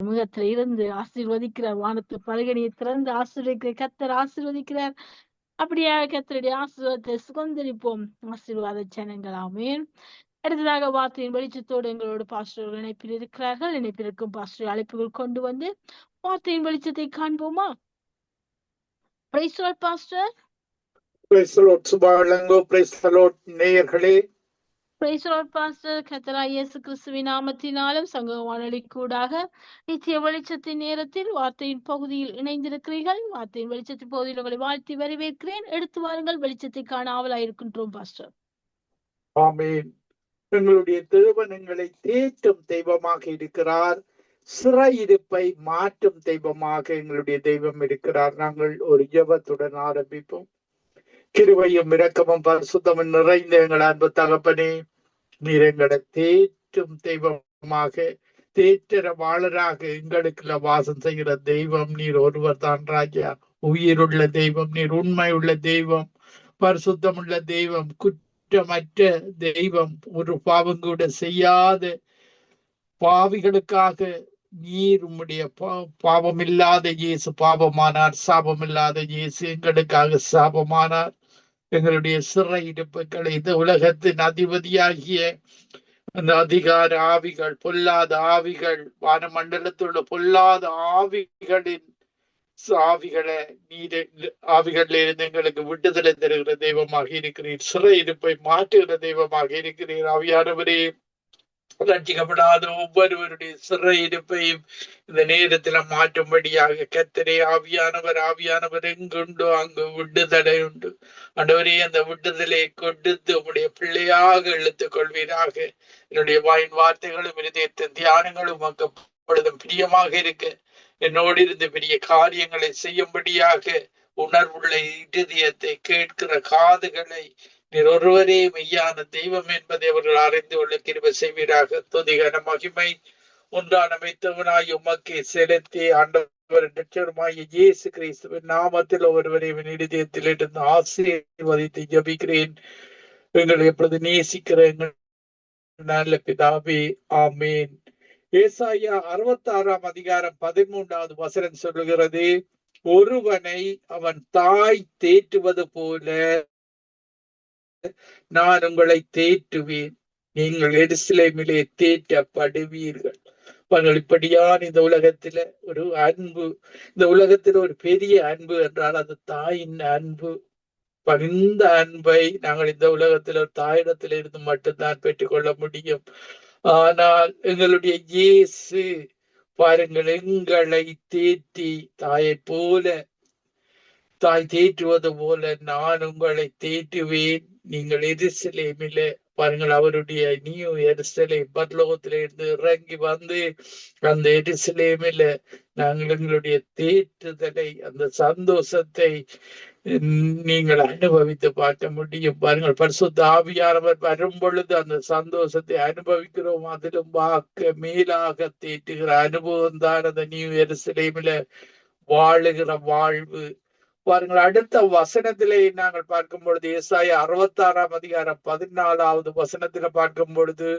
முகத்துல இருந்து ஆசீர்வதிக்கிறார். வானத்து பலகணியை திறந்து ஆசீர்வதிக்கிற கர்த்தர் ஆசீர்வதிக்கிறார். அப்படியே கர்த்தருடைய ஆசீர்வாதத்தை சுதந்திரிப்போம். ஆசீர்வாத ஜனங்களாமே. அடுத்ததாக வார்த்தையின் வெளிச்சத்தோடு எங்களோடு பாஸ்டர்கள் இணைப்பில் இருக்கிறார்கள். இணைப்பிற்கும் பாஸ்டர் அழைப்புகள் கொண்டு வந்து வார்த்தையின் வெளிச்சத்தை காண்போமா? Praise the lord pastor. Praise the lord சுபாலங்கோ. பிரைஸ் தி லார்ட் நேயர்களே. Praise the lord pastor. கர்த்தராகிய இயேசு கிறிஸ்துவின் நாமத்தினாலும் சங்கம வானொலி கூடாக நித்திய வெளிச்சத்தின் நேரத்தில் வார்த்தையின் பகுதியில் இணைந்திருக்கிறீர்கள். வார்த்தையின் வெளிச்சத்தின் பகுதியில் உங்களை வாழ்த்தி வரவேற்கிறேன். எடுத்து வாருங்கள், வெளிச்சத்தை காண ஆவலாயிருக்கின்றோம் பாஸ்டர். ஆமென். எங்களுடைய தேவன் எங்களை தேற்றும் தெய்வமாக இருக்கிறார். சிறையிருப்பை மாற்றும் தெய்வமாக எங்களுடைய தெய்வம் இருக்கிறார். நாங்கள் ஒரு ஜெபத்துடன் ஆரம்பிப்போம். கிருபையும் இரக்கமும் பரிசுத்தமும் நிறைந்த எங்கள் அன்பு தகப்பனே, நீர் எங்களை தேற்றும் தெய்வமாக, தேற்றரவாளராக எங்களுக்குள்ள வாசம் செய்கிற தெய்வம் நீர் ஒருவர் தான் ராஜா. உயிருள்ள தெய்வம் நீர், உண்மையுள்ள தெய்வம், பரிசுத்தமுள்ள தெய்வம், குற்றமற்ற தெய்வம், ஒரு பாவம் கூட செய்யாத பாவிகளுக்காக நீர் உம்முடைய பாவமில்லாத இயேசு பாவமானார். சாபமில்லாத இயேசு எங்களுக்காக சாபமானார். எங்களுடைய சிறையிருப்புகளை இந்த உலகத்தின் அதிபதியாகிய அந்த அதிகார ஆவிகள், பொல்லாத ஆவிகள், வானமண்டலத்துள்ள பொல்லாத ஆவிகளின் ஆவிகளை நீர் ஆவிகளில் இருந்து எங்களுக்கு விடுதலை தருகிற தெய்வமாக இருக்கிறீர். சிறையிருப்பை மாற்றுகிற தெய்வமாக இருக்கிறீர். ஆவியானவரே, ரட்சிக்கப்படாத ஒவ்வொருவருடைய சிறையிருப்பையும் இந்த நேரத்துல மாற்றும்படியாக கர்த்தரே, ஆவியானவர் எங்குண்டோ அங்கு விடுதலை உண்டு. ஆண்டவரே, அந்த விடுதலை கொடுத்து உங்களுடைய பிள்ளையாக இழுத்துக் கொள்வீராக. என்னுடைய வாயின் வார்த்தைகளும் இருதயத்தின் தியானங்களும் பொழுதும் பிரியமாக இருக்க, என்னோடு இருந்து பெரிய காரியங்களை செய்யும்படியாக உணர்வுள்ள இருதயத்தை, கேட்கிற காதுகளை நீர் ஒருவரே மெய்யான தெய்வம் என்பதை அவர்கள் அறிந்து கொள்ள கிருபை செய்வீராக. துதிகர மகிமை ஒன்றான மெய்த்தவனாய் உமக்கே செலுத்தி ஆண்டவர் இரட்சகருமாகிய இயேசு கிறிஸ்துவின் நாமத்தில் ஒருவரையும் இருதயத்தில் இருந்து ஆசீர்வதித்து ஜெபிக்கிறேன். எங்களை எப்பொழுது நேசிக்கிற எங்கள் நல்ல பிதாவே, ஆமேன். ஏசாயா 66 அதிகாரம் 13வது வசனம் சொல்லுகிறது, ஒருவனை அவன் தாய் தேற்றுவது போல நான் உங்களை தேற்றுவேன், நீங்கள் எருசலேமிலே தேற்றப்படுவீர்கள். இப்படியான இந்த உலகத்துல ஒரு அன்பு, இந்த உலகத்துல ஒரு பெரிய அன்பு என்றால் அது தாயின் அன்பு. இந்த அன்பை நாங்கள் இந்த உலகத்துல ஒரு தாயிடத்துல இருந்து மட்டும்தான் பெற்றுக்கொள்ள முடியும். ஆனால் எங்களுடைய இயேசு பாருங்கள், எங்களை தேற்றி தாயை போல, தாய் தேற்றுவது போல நான் உங்களை தேற்றுவேன், நீங்கள் எருசலேமில பாருங்கள், அவருடைய நியூ எருசலேம் பரலோகத்தில இருந்து இறங்கி வந்து அந்த எருசலேமில நாங்கள் எங்களுடைய தேற்றுதலை, அந்த சந்தோஷத்தை நீங்கள் அனுபவித்து பார்க்க முடியும். பாருங்கள், பரிசுத்த ஆவியானவர் வரும் பொழுது அந்த சந்தோஷத்தை அனுபவிக்கிறோம். அதிலும் வாக்க மேலாக தேற்றுகிற அனுபவம் தான் அந்த நியூ எருசலேமில வாழுகிற வாழ்வு. பாருங்கள், அடுத்த வசனத்திலே நாங்கள் பார்க்கும் பொழுது ஏசாயா 66 அதிகாரம் 14வது வசனத்தில பார்க்கும் பொழுது,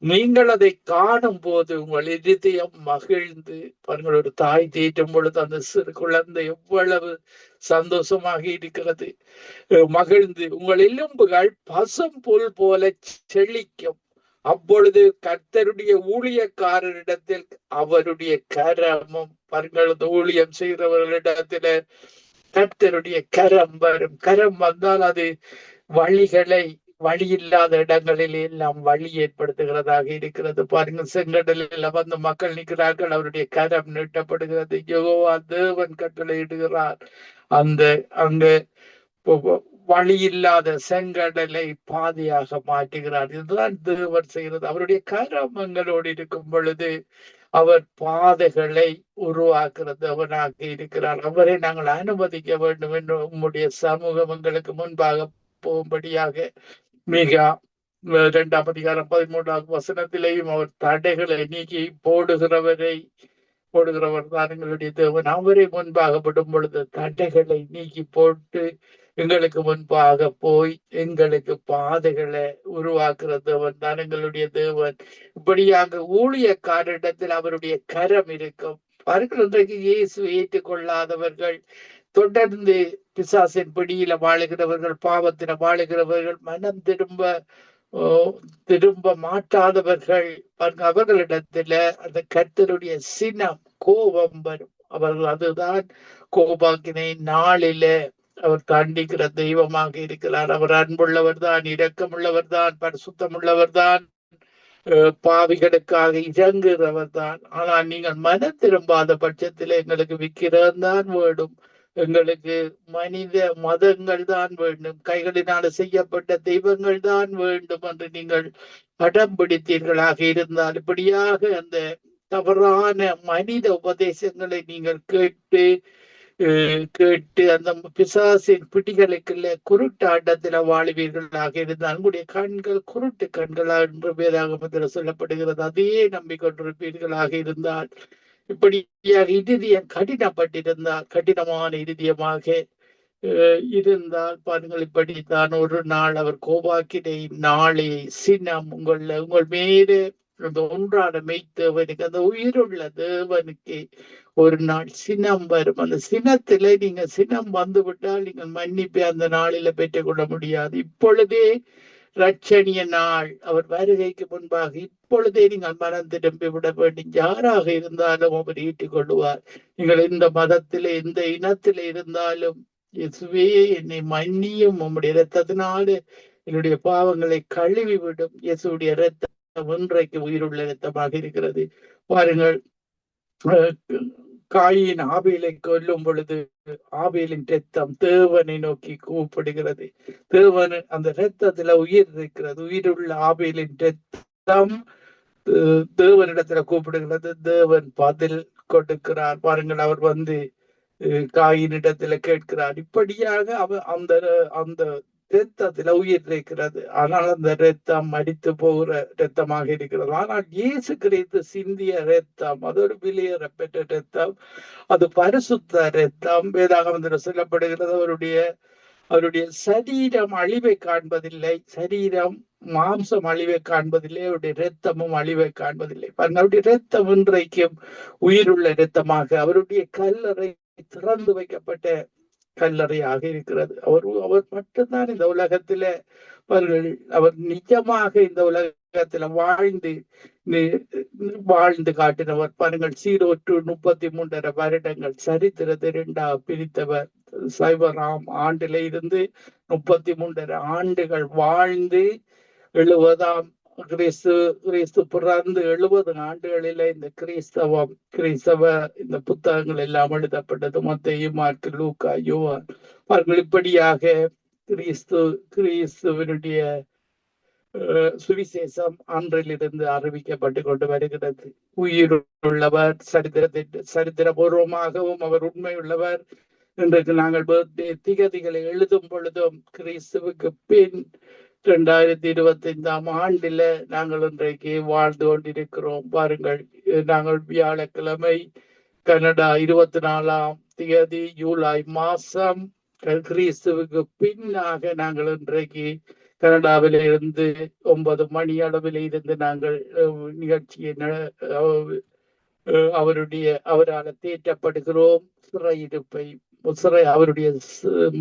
நீங்கள் அதை காணும் போது உங்கள் இதயம் மகிழ்ந்து, பாருங்கள், ஒரு தாய் தேற்றும் பொழுது அந்த சிறு குழந்தை எவ்வளவு சந்தோஷமாக இருக்கிறது, மகிழ்ந்து உங்கள் எலும்புகள் பசும் புல் போல செழிக்கும். அப்பொழுது கர்த்தருடைய ஊழியக்காரரிடத்தில் அவருடைய கரமும், பாருங்கள், ஊழியம் செய்கிறவர்களிடத்துல கர்த்தருடைய கரம் வரும். கரம் வந்தால் அது வழி இல்லாத இடங்களில் எல்லாம் வழி ஏற்படுத்துகிறதாக இருக்கிறது. பாருங்க, செங்கடலில் வந்து மக்கள் நிற்கிறார்கள், அவருடைய கரம் நீட்டப்படுகிறது. யெகோவா தேவன் கட்டளை இடுகிறார், அங்க வழி இல்லாத செங்கடலை பாதையாக மாற்றுகிறார். இதுதான் தேவன் செய்கிறது. அவருடைய கரம் எங்களோடு இருக்கும் பொழுது அவர் பாதைகளை உருவாக்குறது அவனாக இருக்கிறார். அவரை நாங்கள் அனுமதிக்க வேண்டும் என்று உம்முடைய சமூகம் எங்களுக்கு முன்பாக போகும்படியாக மிகா 2 அதிகாரம் 13வது வசனத்திலேயும் அவர் தடைகளை நீக்கி போடுகிறவர் தான் எங்களுடைய தேவன். அவரை முன்பாக படும் பொழுது தடைகளை நீக்கி போட்டு எங்களுக்கு முன்பாக போய் எங்களுக்கு பாதைகளை உருவாக்குற தேவன் தான் எங்களுடைய தேவன். இப்படியாக ஊழியக்காரிடத்தில் அவருடைய கரம் இருக்கும். அவர்கள் இன்றைக்கு இயேசு ஏற்றுக்கொள்ளாதவர்கள், தொடர்ந்து பிசாசின் பிடியில வாழுகிறவர்கள், பாவத்தில வாழுகிறவர்கள், மனம் திரும்ப மாட்டாதவர்கள், அவர்களிடத்துல அந்த கர்த்தருடைய சினம், கோபம் வரும். அவர்கள் அதுதான் கோபாக்கினை நாளில அவர் தண்டிக்கிற தெய்வமாக இருக்கிறார். அவர் அன்புள்ளவர் தான், இரக்கமுள்ளவர் தான், பரிசுத்தமுள்ளவர் தான், பாவிகளுக்காக இறங்குகிறவர் தான். ஆனால் நீங்கள் மனம் திரும்பாத பட்சத்தில் எங்களுக்கு விக்கிரம் தான் வேண்டும், எங்களுக்கு மனித மதங்கள் தான் வேண்டும், கைகளினால் செய்யப்பட்ட தெய்வங்கள் தான் வேண்டும் என்று நீங்கள் அடம் பிடித்தீர்களாக இருந்தால், இப்படியாக அந்த தவறான மனித உபதேசங்களை நீங்கள் கேட்டு அந்த பிசாசின் பிடிகளுக்குள்ள குருட்டாட்டத்தில வாழுவீர்களாக இருந்தால் உங்களுடைய கண்கள் குருட்டு கண்களா என்று வேதாகமத்தில் சொல்லப்படுகிறது. அதையே நம்பிக்கொண்டிருப்பீர்களாக இருந்தால், இப்படியாக இறுதியம் கடினப்பட்டிருந்தால், கடினமான இறுதியமாக இருந்தால் பாருங்கள், இப்படித்தான் ஒரு நாள் அவர் கோபாக்கினை நாளை சினம் உங்கள் மீது அந்த ஒன்றான மெய்த்தேவனுக்கு, அந்த உயிருள்ள தேவனுக்கு ஒரு நாள் சினம் வரும். அந்த சினத்தில நீங்க சினம் வந்து விட்டால் நீங்கள் மன்னிப்பை அந்த நாளில பெற்றுக்கொள்ள முடியாது. இப்பொழுதே ரட்சணிய நாள், அவர் வருகைக்கு முன்பாக இப்பொழுதே நீங்கள் மனம் திரும்பி விட வேண்டும். யாராக இருந்தாலும் அவர் ஏற்றுக்கொள்வார். நீங்கள் இந்த மதத்திலே இந்த இனத்திலே இருந்தாலும், இயேசுவே என்னை மன்னியும், உம்முடைய இரத்தத்தினால என்னுடைய பாவங்களை கழுவி விடும். இயேசுடைய இரத்தம் இன்றைக்கு உயிருள்ள இரத்தமாக இருக்கிறது. பாருங்கள், காயின் ஆபேலை கொல்லும் பொழுது ஆபேலின் ரத்தம் தேவனை நோக்கி கூப்பிடுகிறது. தேவன் அந்த ரத்தத்துல உயிர் இருக்கிறது. உயிருள்ள ஆபேலின் ரத்தம் தேவனிடத்துல கூப்பிடுகிறது. தேவன் பதில் கொடுக்கிறார். பாருங்கள், அவர் வந்து காயினிடத்துல கேட்கிறார். இப்படியாக அந்த அந்த இரத்தத்துல உயிர் இருக்கிறது. ஆனால் அந்த இரத்தம் மடித்து போகிற இரத்தமாக இருக்கிறது. ஆனால் இயேசு கிறிஸ்து சிந்திய இரத்தம், அது ஒரு விலையேறப்பெற்ற இரத்தம், அது பரிசுத்த இரத்தம். வேதாகமத்தில் சொல்லப்படுகிறது, அவருடைய சரீரம் அழிவை காண்பதில்லை, சரீரம் மாம்சம் அழிவை காண்பதில்லை, அவருடைய இரத்தமும் அழிவை காண்பதில்லை. அவருடைய இரத்தம் இன்றைக்கும் உயிருள்ள இரத்தமாக, அவருடைய கல்லறை திறந்து வைக்கப்பட்ட கல்லறையாக இருக்கிறது. அவர் மட்டும்தான் இந்த உலகத்தில அவர் நிஜமாக இந்த உலகத்துல வாழ்ந்து காட்டினவர். பாருங்கள், 0-33 வருடங்கள் சரித்திரத்தை 2 பிரித்தவர். சைவராம் ஆண்டில இருந்து 33 ஆண்டுகள் வாழ்ந்து 70ஆம் கிறிஸ்து பிறந்து 70 ஆண்டுகளில இந்த கிறிஸ்தவ இந்த புத்தகங்கள் எல்லாம் எழுதப்பட்டது. மத்தேயு, மாற்கு, லூக்கா, யோவான். அவர்கள் இப்படியாக கிறிஸ்துவனுடைய சுவிசேஷம் அன்றிலிருந்து அறிவிக்கப்பட்டு கொண்டு வருகிறது. உயிருள்ளவர், சரித்திரபூர்வமாகவும் அவர் உண்மையுள்ளவர். இன்றைக்கு நாங்கள் திகதிகளை எழுதும் பொழுதும் கிறிஸ்துவுக்கு பின் 2025ஆம் ஆண்டில நாங்கள் இன்றைக்கு வாழ்ந்து கொண்டிருக்கிறோம். பாருங்கள், நாங்கள் வியாழக்கிழமை கனடா 24ஆம் தேதி ஜூலை மாசம் கிறிஸ்துவுக்கு பின்னாக நாங்கள் இன்றைக்கு கனடாவில இருந்து 9 மணி அளவில் இருந்து நாங்கள் நிகழ்ச்சியை அவரால் தேற்றப்படுகிறோம். அவருடைய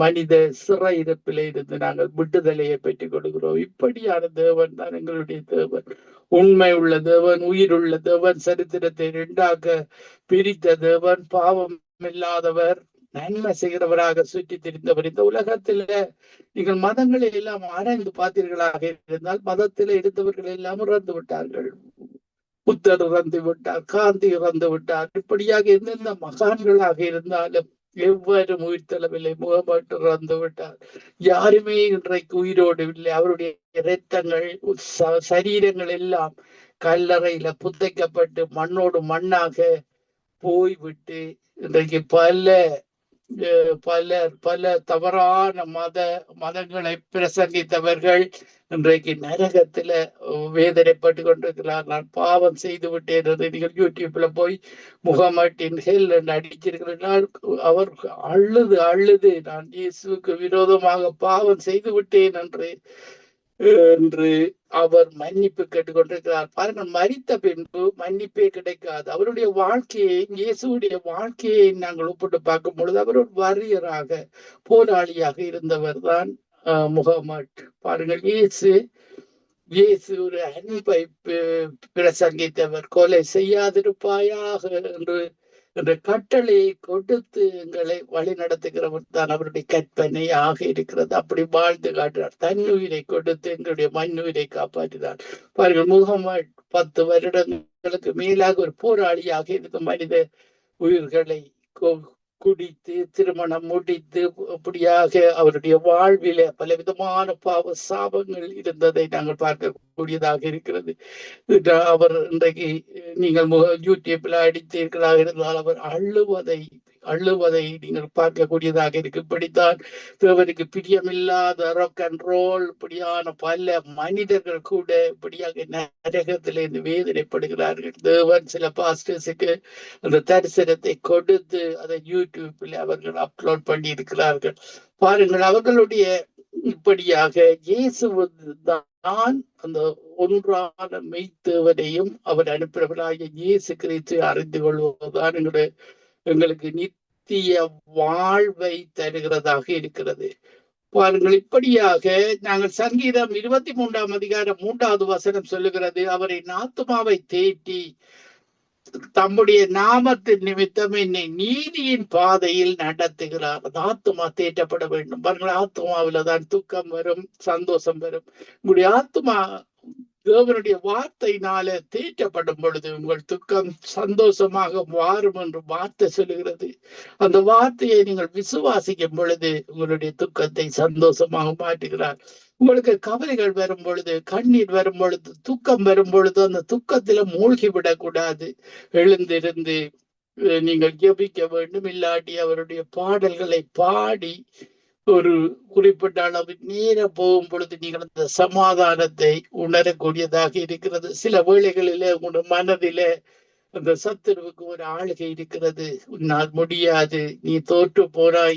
மனித சிறையிருப்பில இருந்து நாங்கள் விடுதலையை பெற்றுக் கொடுக்கிறோம். இப்படியான தேவன் தான் எங்களுடைய தேவன், உண்மை உள்ள தேவன், உயிருள்ள தேவன், சரித்திரத்தை 2ஆக பிரித்த தேவன், பாவம் இல்லாதவர், நன்மை செய்கிறவராக சுற்றி திரிந்தவர். இந்த உலகத்தில நீங்கள் மதங்களை எல்லாம் ஆராய்ந்து பார்த்தீர்களாக இருந்தால், மதத்தில இருந்தவர்கள் எல்லாம் இறந்து விட்டார்கள். புத்தர் இறந்து விட்டார், காந்தி இறந்து விட்டார். இப்படியாக எந்தெந்த மகான்களாக இருந்தாலும் எவ்வாறு உயிர்த்தளவில்லை, முகமது இறந்து விட்டார். யாருமே இன்றைக்கு உயிரோடு இல்லை. அவருடைய இரத்தங்கள், சரீரங்கள் எல்லாம் கல்லறையில புதைக்கப்பட்டு மண்ணோடு மண்ணாக போய்விட்டு இன்றைக்கு பல பல தவறான மதங்களை பிரசங்கித்தவர்கள் இன்றைக்கு நரகத்துல வேதனைப்பட்டு கொண்டிருக்கிறார். நான் பாவம் செய்து விட்டேன் என்று நீங்கள் யூடியூப்ல போய் முகமட்டின் ஹெல் என்று அடிச்சிருக்கிறார். அவர் அழுது அழுது நான் இயேசுக்கு விரோதமாக பாவம் செய்து விட்டேன் என்று அவர் மன்னிப்பு கேட்டுக்கொண்டிருக்கிறார். பாருங்கள், மரித்த பின்பு மன்னிப்பே கிடைக்காது. அவருடைய வாழ்க்கையை, இயேசுடைய வாழ்க்கையை நாங்கள் ஒப்பிட்டு பார்க்கும் பொழுது அவர் ஒரு வாரியராக, போராளியாக இருந்தவர் தான் முகமட். பாருங்கள், இயேசு ஒரு அன்பை பிரசங்கித்தவர். கொலை செய்யாதிருப்பாயாக என்ற கட்டளையை கொடுத்து எங்களை வழி நடத்துகிறவர் தான் அவருடைய கற்பனையாக இருக்கிறது. அப்படி வாழ்ந்து காட்டினார். தன்னுயிரை கொடுத்து எங்களுடைய மண்ணுயிரை காப்பாற்றினார். பாருங்கள், முகமது 10 வருடங்களுக்கு மேலாக ஒரு போராளியாக இருந்த மனித உயிர்களை குடித்து திருமணம் முடித்து அப்படியாக அவருடைய வாழ்வில பலவிதமான பாவ சாபங்கள் இருந்ததை நாங்கள் பார்க்கக்கூடியதாக இருக்கிறது. அவர் இன்றைக்கு நீங்கள் யூடியூப்ல அடித்தீர்களாக இருந்தால் அவர் அள்ளுவதை நீங்கள் பார்க்கக்கூடியதாக இருக்கு. இப்படித்தான் தேவனுக்கு பிரியமில்லாத ராக் அண்ட் ரோல் இப்படியான பல மனிதர்கள் கூட இப்படியாக நரகத்திலிருந்து வேதனைப்படுகிறார்கள். தேவன் சில பாஸ்டர்ஸுக்கு அந்த தரிசனத்தை கொடுத்து அதை யூடியூப்ல அவர்கள் அப்லோட் பண்ணி இருக்கிறார்கள். பாருங்கள், அவர்களுடைய இப்படியாக இயேசு தான் அந்த ஒன்றான மெய்த்தேவனையும் அவர் அனுப்பினவராகிய இயேசு கிறிஸ்து அறிந்து கொள்வதுதான் எங்களுக்கு நித்திய வாழ்வை தருகிறதாக இருக்கிறது. பாருங்கள், இப்படியாக நாங்கள் சங்கீதம் 23ஆம் அதிகாரம் 3வது வசனம் சொல்லுகிறது, அவரின் ஆத்துமாவை தேற்றி தம்முடைய நாமத்தின் நிமித்தம் என்னை நீதியின் பாதையில் நடத்துகிறார். அந்த ஆத்மா தேற்றப்பட வேண்டும். பாருங்கள், ஆத்மாவில தான் துக்கம் வரும், சந்தோஷம் வரும். உங்களுடைய ஆத்மா தேவனுடைய வார்த்தையினால தேற்றப்படும் பொழுது உங்கள் துக்கம் சந்தோஷமாக மாறும் என்று வார்த்தை சொல்லுகிறது. அந்த வார்த்தையை நீங்கள் விசுவாசிக்கும் பொழுது உங்களுடைய துக்கத்தை சந்தோஷமாக மாற்றுகிறார். உங்களுக்கு கவலைகள் வரும் பொழுது, கண்ணீர் வரும் பொழுது, துக்கம் வரும் பொழுது அந்த துக்கத்தில மூழ்கி விடக்கூடாது. எழுந்திருந்து நீங்கள் ஜெபிக்க வேண்டும். இல்லாட்டி அவருடைய பாடல்களை பாடி ஒரு குறிப்பிட்ட அளவு நேரம் போகும் பொழுது நீங்கள் அந்த சமாதானத்தை உணரக்கூடியதாக இருக்கிறது. சில வேளைகளில உங்களோட மனதில அந்த சத்துருவுக்கு ஒரு ஆளுகை இருக்கிறது. உன்னால் முடியாது, நீ தோற்று போறாய்,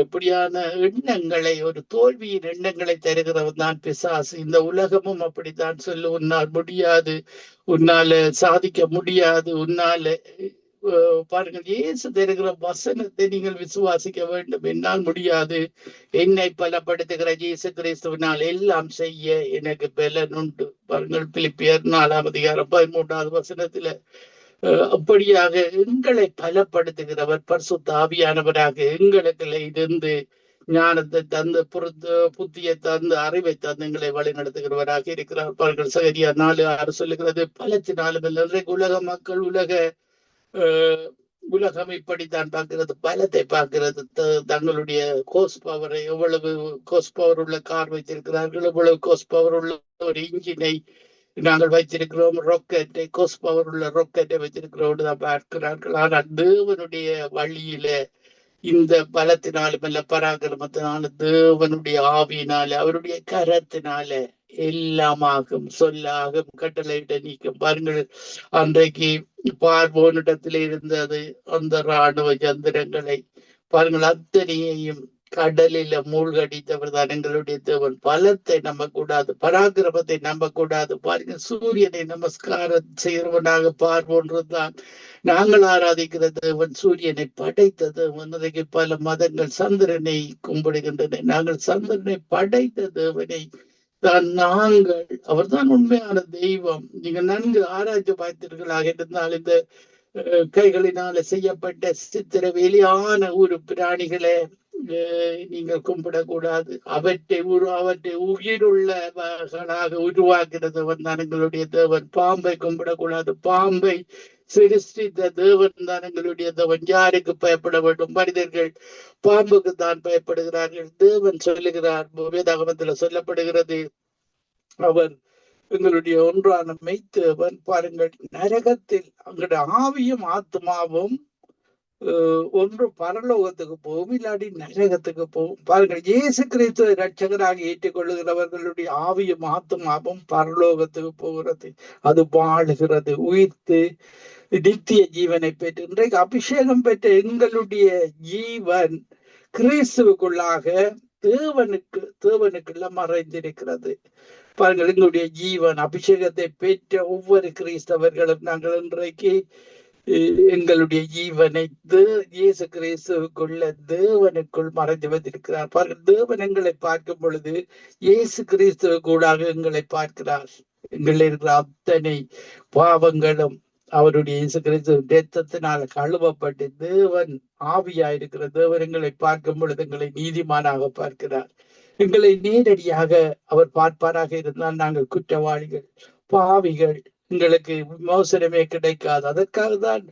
இப்படியான எண்ணங்களை, ஒரு தோல்வியின் எண்ணங்களை தருகிறவன் தான் பிசாசு. இந்த உலகமும் அப்படித்தான் சொல்லு, உன்னால் முடியாது, உன்னால சாதிக்க முடியாது, உன்னால பாருங்கள், இயேசு தருகிற வசனத்தை நீங்கள் விசுவாசிக்க வேண்டும். என்னால் முடியாது, என்னை பலப்படுத்துகிற இயேசு கிறிஸ்துவினால் எல்லாம் செய்ய எனக்கு பலன் உண்டு. பாருங்கள், பிலிப்பியர் 4ஆம் அதிகாரம் 13வது வசனத்துல அப்படியாக எங்களை பலப்படுத்துகிறவர் பரிசுத்த ஆவியானவராக எங்களுக்கு இருந்து ஞானத்தை தந்து புத்தியை தந்து அறிவை தந்து எங்களை வழி நடத்துகிறவராக இருக்கிறார். பாருங்கள், சகரியா 4:6 சொல்லுகிறது, பலத்தினாலும் இன்றைக்கு உலக மக்கள் உலகம் இப்படித்தான் பார்க்கிறது, பலத்தை பார்க்கிறது. தங்களுடைய கோஸ் பவரை, எவ்வளவு கோஸ் பவர் உள்ள கார் வைத்திருக்கிறார்கள், எவ்வளவு கோஸ் பவர் உள்ள ஒரு இன்ஜினை நாங்கள் வைத்திருக்கிறோம், ராக்கெட்டை, கோஸ் பவர் உள்ள ராக்கெட்டை வைத்திருக்கிறோம் தான் பார்க்கிறார்கள். ஆனால் தேவனுடைய வழியில இந்த பலத்தினாலும் அல்ல, பராக்கிரமத்தினால, தேவனுடைய ஆவியினால, அவருடைய கரத்தினால எல்லாமாகும், சொல்லாகும், கட்டளையிட நீக்கும். பாருங்கள், அன்றைக்கு பார்வோனிடத்தில் இருந்தது அந்த இராணுவ சந்திரங்களை பாருங்கள், அத்தனையையும் கடலில மூழ்கடித்தவர் தான் எங்களுடைய தேவன். பலத்தை நம்ப கூடாது, பராக்கிரமத்தை நம்ப கூடாது. பாருங்க, சூரியனை நமஸ்காரம் செய்கிறவனாக பார்வோன்றுதான் நாங்கள் ஆராதிக்கிற தேவன். சூரியனை படைத்த தேவன். இன்றைக்கு பல மதங்கள் சந்திரனை கும்பிடுகின்றன. நாங்கள் சந்திரனை படைத்த தேவனை தான் நாங்கள், அவர் தான் உண்மையான தெய்வம். நீங்கள் நன்கு ஆராய்ச்சி பார்த்தீர்களாக இருந்தால் இந்த கைகளினால செய்யப்பட்ட சித்திர வெளியான ஒரு பிராணிகளை நீங்கள் கும்பிடக்கூடாது. அவற்றை உயிருள்ளவர்களாக உருவாக்குறது தான் எங்களுடைய தேவன். பாம்பை கும்பிடக்கூடாது. பாம்பை சிருஷ்டித்த தேவன் தான் எங்களுடைய தேவன். யாருக்கு பயப்பட வேண்டும்? மனிதர்கள் பாம்புக்கு தான் பயப்படுகிறார்கள். தேவன் சொல்லுகிறார், வேதாகமத்தில் சொல்லப்படுகிறது, அவர் எங்களுடைய ஒன்றான மெய்த்தேவன். பாருங்கள், நரகத்தில் எங்களுடைய ஆவியும் ஆத்மாவும் ஒன்று பரலோகத்துக்கு போகும், இல்லாட்டி நரகத்துக்கு போகும். பாருங்கள், இயேசு கிறிஸ்துவை ரட்சகராக ஏற்றுக்கொள்ளுகிறவர்களுடைய ஆவியும் ஆத்துமாவும் பரலோகத்துக்கு போகிறது. அது வாழுகிறது, உயிர்த்து நித்திய ஜீவனை பெற்று. இன்றைக்கு அபிஷேகம் பெற்ற எங்களுடைய ஜீவன் கிறிஸ்துவுக்குள்ளாக தேவனுக்குள்ள மறைந்திருக்கிறது. பாருங்கள், எங்களுடைய ஜீவன் அபிஷேகத்தை பெற்ற ஒவ்வொரு கிறிஸ்தவர்களும் நாங்கள் இன்றைக்கு எங்களுடைய ஜீவனை இயேசு கிறிஸ்துவுக்குள்ள தேவனுக்குள் மறைந்து வைத்திருக்கிறார். பாருங்கள், தேவன் எங்களை பார்க்கும் பொழுது இயேசு கிறிஸ்துவ கூடாக எங்களை பார்க்கிறார். எங்களில் இருக்கிற அத்தனை பாவங்களும் அவருடைய இயேசு கிறிஸ்து ரத்தத்தினால் கழுவப்பட்டு தேவன் ஆவியாயிருக்கிற தேவன் எங்களை பார்க்கும் பொழுது எங்களை நீதிமானாக பார்க்கிறார். எங்களை நேரடியாக அவர் பார்ப்பாராக இருந்தால் நாங்கள் குற்றவாளிகள், பாவிகள், எங்களுக்கு விமோசனமே கிடைக்காது. அதற்காக தான்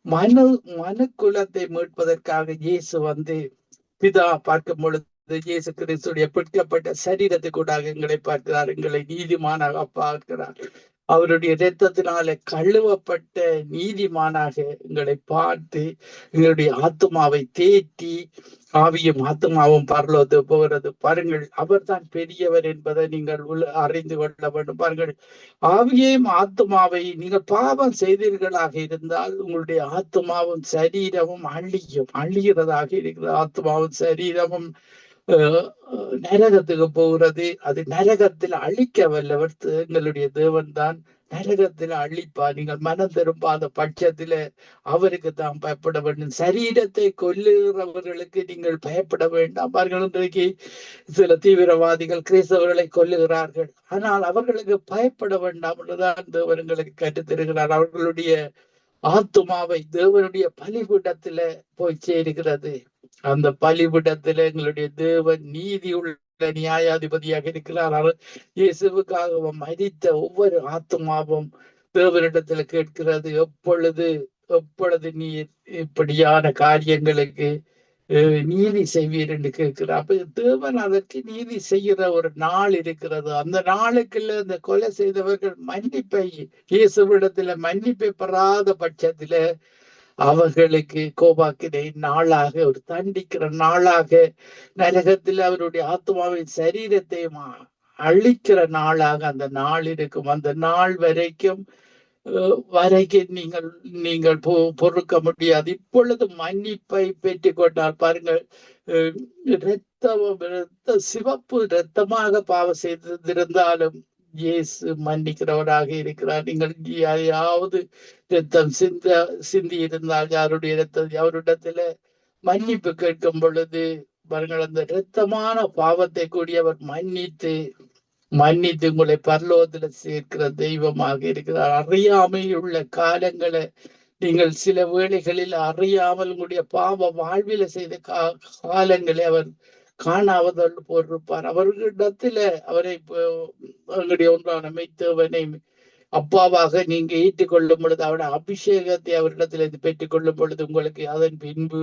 மனு குலத்தை மீட்பதற்காக இயேசு வந்து பிதா பார்க்கும் பொழுது இயேசு கிறிஸ்துடைய பிடிக்கப்பட்ட சரீரத்துக்கூடாக எங்களை பார்க்கிறார், எங்களை நீதிமானாக பார்க்கிறார். அவருடைய இரத்தத்தினால கழுவப்பட்ட நீதிமானாக எங்களை பார்த்து எங்களுடைய ஆத்மாவை தேற்றி ஆவியும் ஆத்மாவும் பரலோகத்துக்கு போகிறது. பாருங்கள், அவர் தான் பெரியவர் என்பதை நீங்கள் அறிந்து கொள்ள வேண்டும். பாருங்கள், ஆவியையும் ஆத்மாவை நீங்கள் பாவம் செய்தீர்களாக இருந்தால் உங்களுடைய ஆத்மாவும் சரீரமும் அழிகிறதாக இருக்கிறது. ஆத்மாவும் சரீரமும் நரகத்துக்கு போகிறது. அது நரகத்தில் அழிக்க வல்லவர் எங்களுடைய தேவன் தான் நரகத்தில் அழிப்பார். நீங்கள் மனம் திரும்பாத பட்சத்துல அவருக்கு தான் பயப்பட வேண்டும். சரீரத்தை கொல்லுகிறவர்களுக்கு நீங்கள் பயப்பட வேண்டாம். பாருங்கள், இன்றைக்கு சில தீவிரவாதிகள் கிறிஸ்தவர்களை கொல்லுகிறார்கள், ஆனால் அவர்களுக்கு பயப்பட வேண்டாம் என்றுதான் தேவன் எங்களுக்கு கற்றுத்தருகிறார். அவர்களுடைய ஆத்துமாவை தேவனுடைய பலிபீடத்துல போய் சேருகிறது. அந்த பலிபீடத்துல எங்களுடைய தேவன் நீதி உள்ள நியாயாதிபதியாக இருக்கிறார். இயேசுவுக்காக மரித்த ஒவ்வொரு ஆத்துமாவும் தேவனிடத்துல கேட்கிறது, எப்பொழுது நீ இப்படியான காரியங்களுக்கு நீதி செய்வீர் என்று கேட்கிறார். அப்ப தேவன் அதற்கு நீதி செய்கிற ஒரு நாள் இருக்கிறது. அந்த நாளுக்குள்ள இந்த கொலை செய்தவர்கள் மன்னிப்பை இயேசுவிடத்துல மன்னிப்பை பெறாத பட்சத்துல அவர்களுக்கு கோபாக்கினை நாளாக ஒரு தண்டிக்கிற நாளாக நரகத்தில் அவருடைய ஆத்மாவின் சரீரத்தையும் அழிக்கிற நாளாக அந்த நாள் இருக்கும். அந்த நாள் வரைக்கும் நீங்கள் பொறுக்க முடியாது. இப்பொழுது மன்னிப்பை பெற்றுக் கொண்டால் பாருங்கள், சிவப்பு இரத்தமாக பாவம் செய்திருந்தாலும் இயேசு மன்னிக்கிறவராக இருக்கிறார். நீங்கள் யாராவது ரத்தம் சிந்தி இருந்தால் யாருடைய அவரிடத்துல மன்னிப்பு கேட்கும் பொழுது பாருங்கள், அந்த இரத்தமான பாவத்தை கூடியவர் மன்னித்து உங்களை பரலோகத்துல சேர்க்கிற தெய்வமாக இருக்கிறார். அறியாமையுள்ள காலங்களை நீங்கள் சில வேளைகளில் அறியாமல் உங்களுடைய பாவ வாழ்வில செய்த காலங்களை அவர் காணாவதல் போட்டிருப்பார். அவர்களிடத்துல அவரை அவருடைய ஒன்றான மெய்த்தவனை அப்பாவாக நீங்க ஏற்றுக்கொள்ளும் பொழுது அவருடைய அபிஷேகத்தை அவரிடத்துல பெற்றுக் கொள்ளும் பொழுது உங்களுக்கு அதன் பின்பு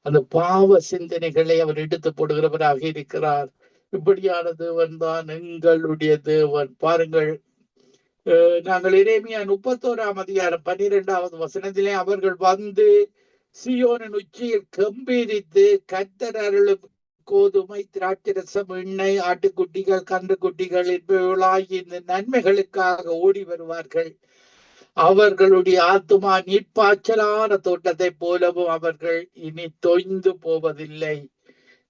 அந்த பாவ சிந்தனைகளை அவர் எடுத்து போடுகிறவராக இருக்கிறார். இப்படியான தேவன் தான் எங்களுடைய தேவன். பாருங்கள், நாங்கள் எரேமியா 31:12 அவர்கள் வந்து சீயோனின் உச்சியில் கம்பீரித்து கர்த்தர் அருளும் கோதுமை, திராட்சரசம், எண்ணெய், ஆட்டுக்குட்டிகள், கன்றுக்குட்டிகள் என்பவர்களாகி இந்த நன்மைகளுக்காக ஓடி வருவார்கள். அவர்களுடைய ஆத்துமா நீர்ப்பாய்ச்சலான தோட்டத்தை போலவும் அவர்கள் இனி தொய்ந்து போவதில்லை.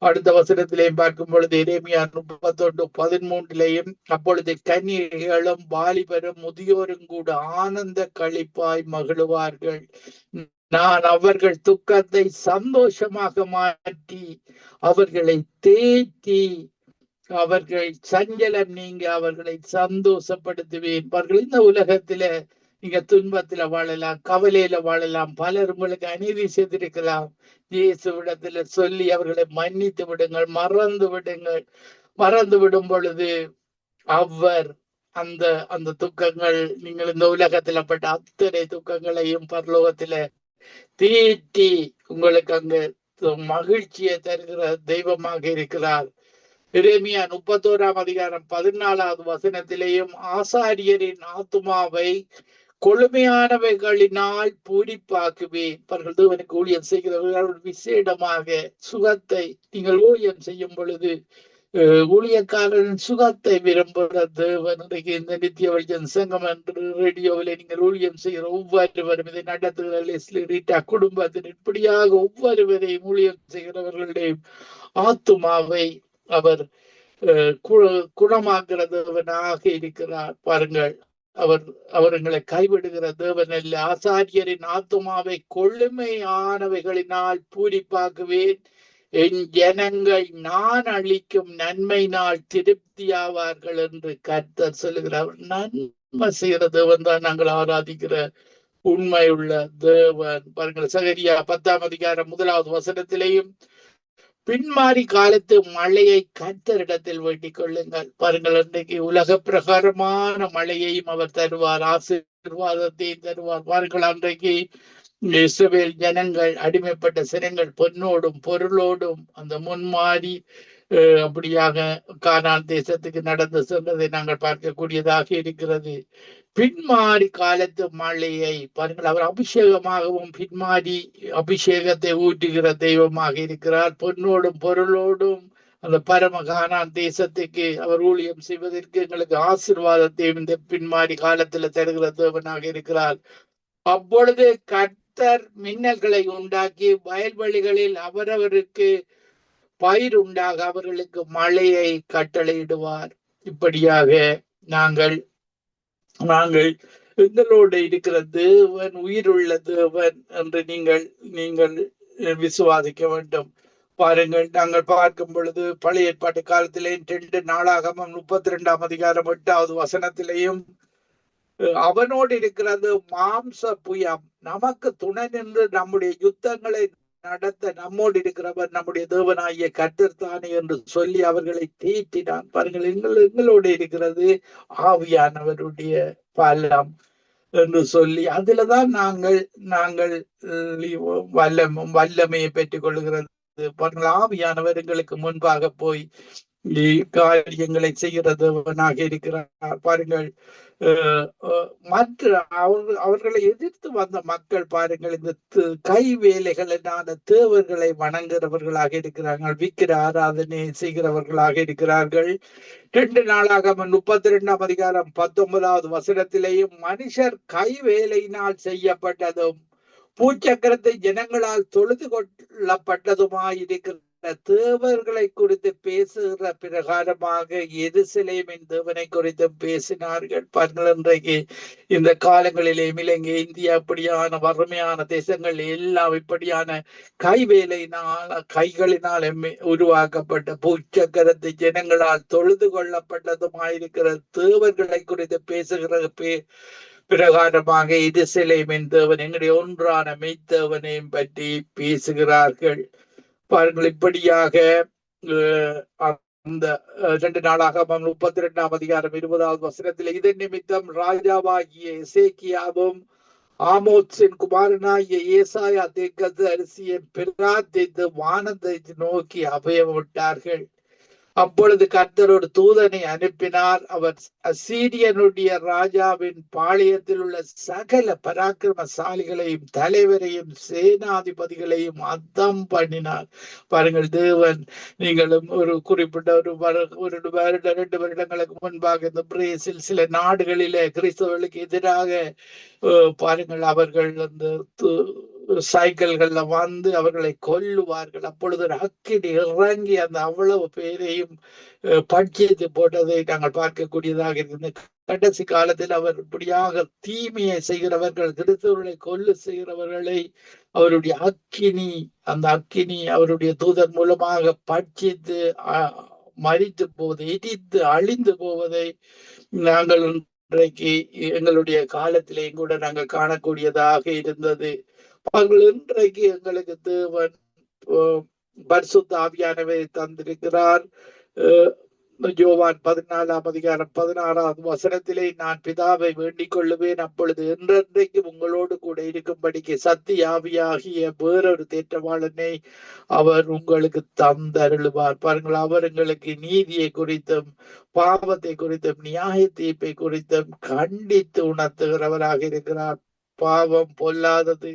அடுத்த வசனத்திலேயும் பார்க்கும் பொழுது எரேமியா 31:13 அப்பொழுது கன்னிகைகளும் வாலிபரும் முதியோரும் கூட ஆனந்த களிப்பாய் மகிழுவார்கள். நான் அவர்கள் துக்கத்தை சந்தோஷமாக மாற்றி அவர்களை தேற்றி அவர்கள் சஞ்சலம் நீங்க அவர்களை சந்தோஷப்படுத்துவேன். இந்த உலகத்துல நீங்க துன்பத்துல வாழலாம், கவலையில வாழலாம், பலர் உங்களுக்கு அநீதி செய்திருக்கலாம். இயேசுவிடத்துல சொல்லி அவர்களை மன்னித்து விடுங்கள், மறந்து விடும் பொழுது அவர் அந்த துக்கங்கள் நீங்கள் இந்த உலகத்துல பட்ட அத்தனை துக்கங்களையும் பரலோகத்துல தீட்டி உங்களுக்கு அங்க மகிழ்ச்சியை தருகிற தெய்வமாக இருக்கிறார். எரேமியா 31:14 ஆசாரியரின் ஆத்துமாவை கொழுமையானவைகளினால் பூரிப்பாக்குவேன். அவர்கள் தேவனுக்கு ஊழியம் செய்கிறவர்கள் விசேடமாக சுகத்தை நீங்கள் ஊழியம் செய்யும் பொழுது ஊழியக்காரரின் சுகத்தை விரும்புகிற தேவன் இன்றைக்கு இந்த நித்திய வைத்தியன் சங்கம் என்று ரேடியோவில் நீங்கள் ஊழியம் செய்கிற ஒவ்வொருவரும் இதை நடத்துகிற லெஸ்லி ரீட்டா குடும்பத்தின் இப்படியாக ஒவ்வொருவரையும் ஊழியம் செய்கிறவர்களுடைய ஆத்துமாவை அவர் குணமாக்குற தேவனாக இருக்கிறார். பாருங்கள், அவர் எங்களை கைவிடுகிற தேவன் அல்ல. ஆசாரியரின் ஆத்துமாவை கொழுமையானவைகளினால் பூரிப்பாக்குவேன். என் ஜனங்கள் நான் அளிக்கும் நன்மையினால் திருப்தியாவார்கள் என்று கர்த்தர் சொல்லுகிறார். நன்மை செய்கிற தேவன் தான் நாங்கள் ஆராதிக்கிற உண்மையுள்ள தேவன். பாருங்கள், சகரியா 10ஆம் அதிகாரம் 1வது வசனத்திலேயும் பின்மாறி காலத்து மழையை கர்த்தரிடத்தில் வேண்டிக் கொள்ளுங்கள். பாருங்கள், இன்றைக்கு உலக பிரகாரமான மழையையும் அவர் தருவார், ஆசீர்வாதத்தையும் தருவார். பாருங்கள், அன்றைக்கு இஸ்ரவேல் ஜனங்கள் அடிமைப்பட்ட சினங்கள் பொன்னோடும் பொருளோடும் அந்த முன்மாறி அப்படியாக கானான் தேசத்துக்கு நடந்து சென்றதை நாங்கள் பார்க்கக்கூடியதாக இருக்கிறது. பின்மாறி காலத்து மழையை பாருங்கள், அவர் அபிஷேகமாகவும் பின்மாறி அபிஷேகத்தை ஊற்றுகிற தெய்வமாக இருக்கிறார். பொன்னோடும் பொருளோடும் அந்த பரம கானான் தேசத்துக்கு அவர் ஊழியம் செய்வதற்கு எங்களுக்கு ஆசீர்வாதத்தையும் இந்த பின்மாறி காலத்துல தருகிற தேவனாக இருக்கிறார். அப்பொழுது கர்த்தர் மின்னல்களை உண்டாக்கி வயல்வெளிகளில் அவரவருக்கு பயிர் உண்டாக அவர்களுக்கு மழையை கட்டளையிடுவார். இப்படியாக நாங்கள் எங்களோடு இருக்கிற தேவன் உயிருள்ள தேவன் என்று நீங்கள் விசுவாசிக்க வேண்டும். பாருங்கள், நாங்கள் பார்க்கும் பொழுது பழைய ஏற்பாட்டு காலத்திலேயும் 2 நாளாகமம் 32ஆம் அதிகாரம் 8வது வசனத்திலேயும் அவனோடு இருக்கிறது மாம்ச புயம், நமக்கு துணை நின்று நம்முடைய யுத்தங்களை நடத்த நம்மோடு இருக்கிறவர் நம்முடைய தேவனாகிய கர்த்தர் தானே என்று சொல்லி அவர்களை தேற்றினான். பாருங்கள், எங்களோடு இருக்கிறது ஆவியானவருடைய பலம் என்று சொல்லி அதுலதான் நாங்கள் வல்லமையை பெற்றுக் கொள்கிறது. பாருங்கள், ஆவியானவர் எங்களுக்கு முன்பாக போய் காரியங்களை செய்கிறதவனாக இருக்கிறார். பாருங்கள், மற்ற அவர்களை எதிர்த்து வந்த மக்கள் பாருங்கள், இந்த கை வேலைகளினான தேவர்களை வணங்குகிறவர்களாக இருக்கிறார்கள், விக்கிர ஆராதனை செய்கிறவர்களாக இருக்கிறார்கள். 2 நாளாகமம் 32ஆம் அதிகாரம் 19வது வசனத்திலேயும் மனுஷர் கை வேலையினால் செய்யப்பட்டதும் பூச்சக்கரத்தை ஜனங்களால் தொழுது கொள்ளப்பட்டதுமாயிருக்கிற தேவர்களை குறித்து பேசுகிற பிரகாரமாக எருசலேமின் தேவனை குறித்து பேசினார்கள். பாருங்கள், இன்றைக்கு இந்த காலங்களிலே இலங்கை, இந்தியா இப்படியான வறுமையான தேசங்கள் எல்லாம் இப்படியான கைகளினால் உருவாக்கப்பட்ட பூச்சக்கரத்தை ஜனங்களால் தொழுது கொள்ளப்பட்டதுமாயிருக்கிற தேவர்களை குறித்து பேசுகிற பிரகாரமாக எருசலேமின் தேவன் எங்களுடைய ஒன்றான மெய்த்தேவனையும் பற்றி பேசுகிறார்கள். பாருங்கள், இப்படியாக அந்த 2 நாளாகமம் 32ஆம் அதிகாரம் 20வது வசனத்தில் இதன் நிமித்தம் ராஜாவாகிய எசேக்கியாவும் ஆமோத்சின் குமாரனாகிய ஏசாயா தீர்க்கதரிசியை பிரார்த்தித்து வானத்தை நோக்கி அபயமிட்டார்கள். அப்பொழுது கர்த்தர் ஒரு தூதனை அனுப்பினார். அவர் அசீரியனுடைய ராஜாவின் பாளையத்தில் உள்ள சகல பராக்கிரமசாலிகளையும் தலைவரையும் சேனாதிபதிகளையும் அத்தம் பண்ணினார். பாருங்கள், தேவன் நீங்களும் ஒரு குறிப்பிட்ட ஒரு 2 வருடங்களுக்கு முன்பாக இந்த பிரேசில் சில நாடுகளிலே கிறிஸ்தவர்களுக்கு எதிராக பாருங்கள், அவர்கள் அந்த சைக்கிள்கள்ல வந்து அவர்களை கொல்லுவார்கள். அப்பொழுது ஒரு அக்கினி இறங்கி அந்த அவ்வளவு பேரையும் பட்சித்து போட்டதை நாங்கள் பார்க்கக்கூடியதாக இருந்தது. கடைசி காலத்தில் அவர் இப்படியாக தீமையை செய்கிறவர்கள், கிறிஸ்தவர்களை கொல்லு செய்கிறவர்களை அவருடைய அந்த அக்கினி அவருடைய தூதர் மூலமாக பட்சித்து மரித்து போவதை, இடித்து அழிந்து போவதை நாங்கள் இன்றைக்கு எங்களுடைய காலத்திலேயும் கூட நாங்கள் காணக்கூடியதாக இருந்தது. இன்றைக்கு எங்களுக்கு தேவன் பரிசுத்த ஆவியானவரை தந்திருக்கிறார். யோவான் 14:16 நான் பிதாவை வேண்டிக் கொள்ளுவேன், அப்பொழுது என்றென்றைக்கும் உங்களோடு கூட இருக்கும்படிக்கு சத்திய ஆவியாகிய வேறொரு தேற்றவாளனை அவர் உங்களுக்கு தந்தருளுவார். பாருங்கள், அவர் எங்களுக்கு நீதியை குறித்தும் பாவத்தை குறித்தும் நியாய தீர்ப்பை குறித்தும் கண்டித்து உணர்த்துகிறவராக இருக்கிறார். பாவம் பொல்லாதது,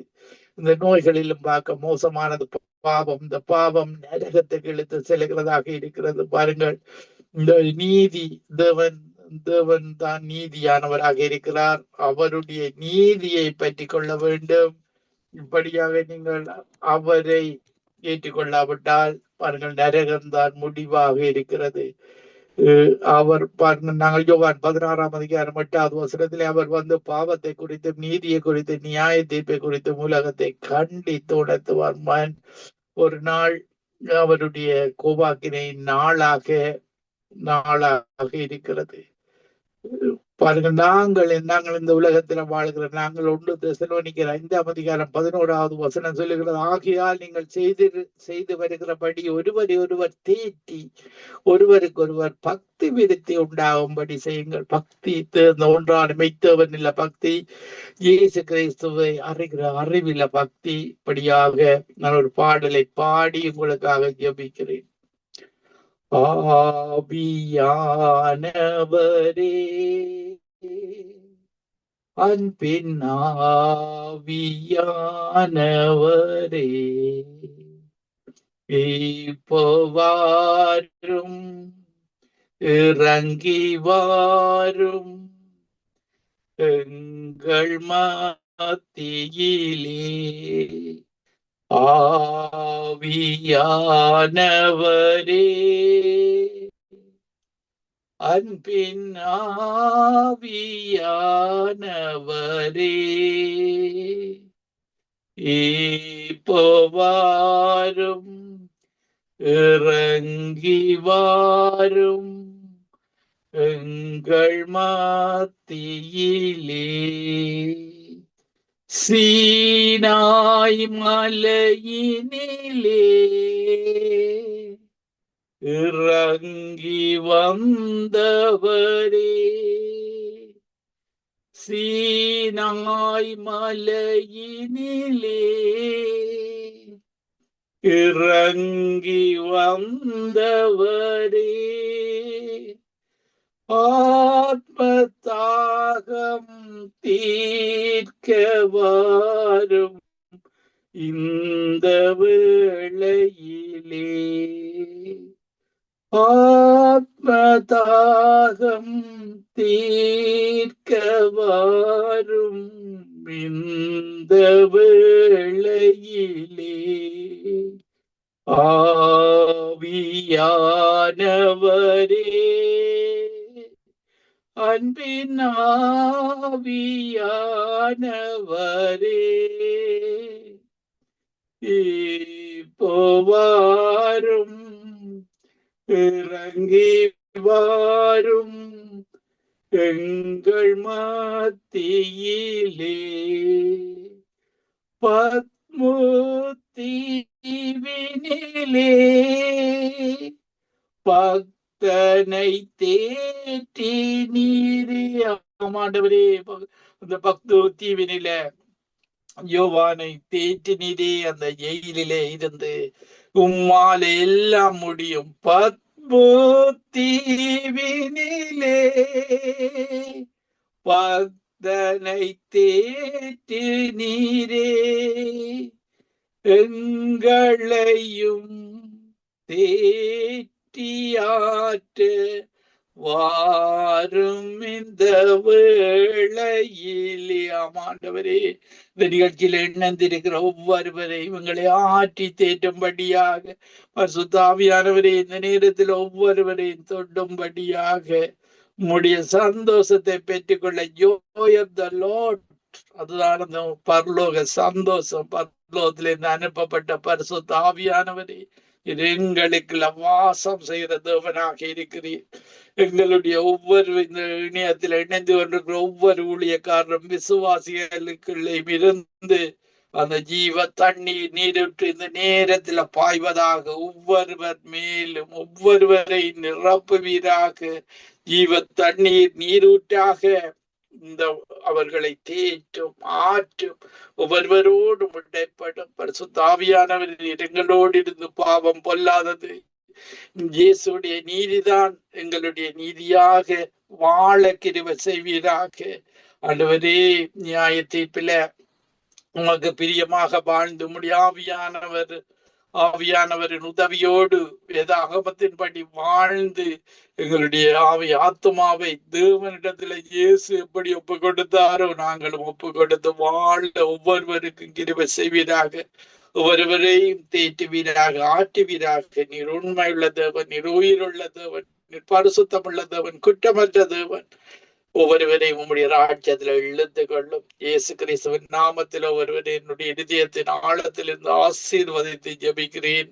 இந்த நோய்களிலும் பார்க்க மோசமானது பாவம். இந்த பாவம் நரகத்துக்கு இழுத்து செல்கிறதாக இருக்கிறது. பாருங்கள், இந்த நீதி, தேவன் தான் நீதியானவராக இருக்கிறார். அவருடைய நீதியை பற்றி கொள்ள வேண்டும். இப்படியாக நீங்கள் அவரை ஏற்றுக்கொள்ளாவிட்டால் பாருங்கள், நரகம்தான் முடிவாக இருக்கிறது. அவர் நாங்கள் யோவான் 16:8 அவர் வந்து பாவத்தை குறித்தும் நீதியை குறித்து நியாய தீர்ப்பை குறித்தும் உலகத்தை கண்டித்து உணர்த்துவார். ஒரு நாள் அவருடைய கோபாக்கினை நாளாக இருக்கிறது. பாருங்கள், நாங்கள் இந்த உலகத்துல வாழ்கிற நாங்கள் 1 தெசலோனிக்கர் 5:11 சொல்லுகிறது, ஆகையால் நீங்கள் செய்து வருகிறபடி ஒருவர் தேற்றி ஒருவருக்கொருவர் பக்தி விருத்தி உண்டாகும்படி செய்யுங்கள். பக்தி தேர்ந்த ஒன்றான மெய்த்தவன் இல்ல பக்தி, இயேசு கிறிஸ்துவை அறிகிற அறிவில பக்தி. இப்படியாக நான் ஒரு பாடலை பாடி உங்களுக்காக ஜெபிக்கிறேன். ஆவியானவரே, அன்பின் ஆவியானவரே, இப்போவாரும் இறங்கி வாரும் எங்கள் மத்தியிலே. ஆவியானவரே, அன்பின் ஆவியானவரே, இப்போவாரும் இறங்கி வாரும் எங்கள் மத்தியிலே. சீனாய் மலையினிலே இறங்கி வந்தவரே, சீனாய் மலையினிலே இறங்கி வந்தவரே, ஆத்மதாகம் தீர்க்க வாரும் இந்த வேளையிலே. ஆத்மதாகம் தீர்க்க வாரும் இந்த வேளையிலே. ஆவியானவரே, அன்பின் ஆவியானவரே, இப்போவாரும் இறங்கி வாரும் எங்கள் மத்தியிலே. பத்மோ தீவினிலே பக்தனை தேற்றி நீரே. ஆண்டவரே, அந்த பக்தோ தீவினில யோவானை தேற்றி நீரே. அந்த ஜெயிலிலே இருந்து உம்மால எல்லாம் முடியும். பத்மோ தீவினிலே பக்தனை தேற்றி நீரே, எங்களையும் தேற்றியாற்ற வாரும் இந்த வேளையிலே. ஆண்டவரே, இந்த நிகழ்ச்சியில இணைந்திருக்கிற ஒவ்வொருவரை இவங்களை ஆற்றி தேற்றும்படியாக பரிசுத்த ஆவியானவரே இந்த நேரத்தில் ஒவ்வொருவரையும் தொடும்படியாக உம்முடைய சந்தோஷத்தை பெற்றுக்கொள்ள joy of the Lord, அதுதான் அந்த பரலோக சந்தோஷம். பரலோகத்திலிருந்து அனுப்பப்பட்ட பரிசுத்த ஆவியானவரே, இது எங்களுக்கு வாசம் செய்கிற தேவனாக இருக்கிறீர். எங்களுடைய ஒவ்வொரு இந்த இணையத்தில் இணைந்து கொண்டிருக்கிற ஒவ்வொரு ஊழியக்காரரும் விசுவாசிகளுக்குள்ளே இருந்து அந்த ஜீவ தண்ணீர் நீரிட்டு இந்த நேரத்துல பாய்வதாக, ஒவ்வொருவர் மேலும் ஒவ்வொருவரை நிரப்புவீராக. ஜீவ தண்ணீர் நீரூற்றாக இந்த அவர்களை தேற்றும் ஆற்றும், ஒவ்வொருவரோடும் இடைப்படும். பரிசுத்த ஆவியானவர் எங்களோடு இருந்து பாவம் பொல்லாதது, இயேசுடைய நீதிதான் எங்களுடைய நீதியாக வாழ கிருபை செய்வீராக. ஆண்டவரே, நியாய தீர்ப்பில உமக்கு பிரியமாக வாழ்ந்து ஆவியானவரின் உதவியோடு வேதாகமத்தின்படி வாழ்ந்து எங்களுடைய ஆத்துமாவை தேவனிடத்துல இயேசு எப்படி ஒப்பு கொடுத்தாரோ நாங்களும் ஒப்பு கொடுத்து வாழ ஒவ்வொருவருக்கும் கிருபை செய்வீராக. ஒவ்வொருவரையும் தேற்றுவீராக, ஆற்றுவீராக. நீர் உண்மையுள்ள தேவன், நீர் உயிருள்ள தேவன், நீர் பரிசுத்தமுள்ள தேவன், குற்றமற்ற தேவன். ஒவ்வொருவரையும் உம்முடைய ராஜ்யத்துல இழுத்து கொள்ளும். இயேசு கிறிஸ்துவின் நாமத்தில் ஒருவரை என்னுடைய இதயத்தின் ஆழத்திலிருந்து ஆசீர்வதித்து ஜெபிக்கிறேன்.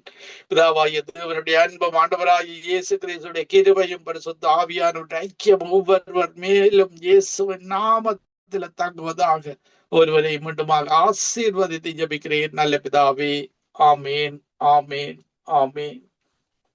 பிதாவாகிய தேவனுடைய அன்பும் ஆண்டவராகிய இயேசு கிறிஸ்துடைய கிருபையும் பரிசுத்த ஆவியானவருடைய ஐக்கியம் ஒவ்வொருவர் மேலும் இயேசுவின் நாமத்தில தங்குவதாக. ஒருவரை மீண்டுமாக ஆசீர்வதித்து ஜெபிக்கிறேன் நல்ல பிதாவே. ஆமேன், ஆமேன், ஆமேன்.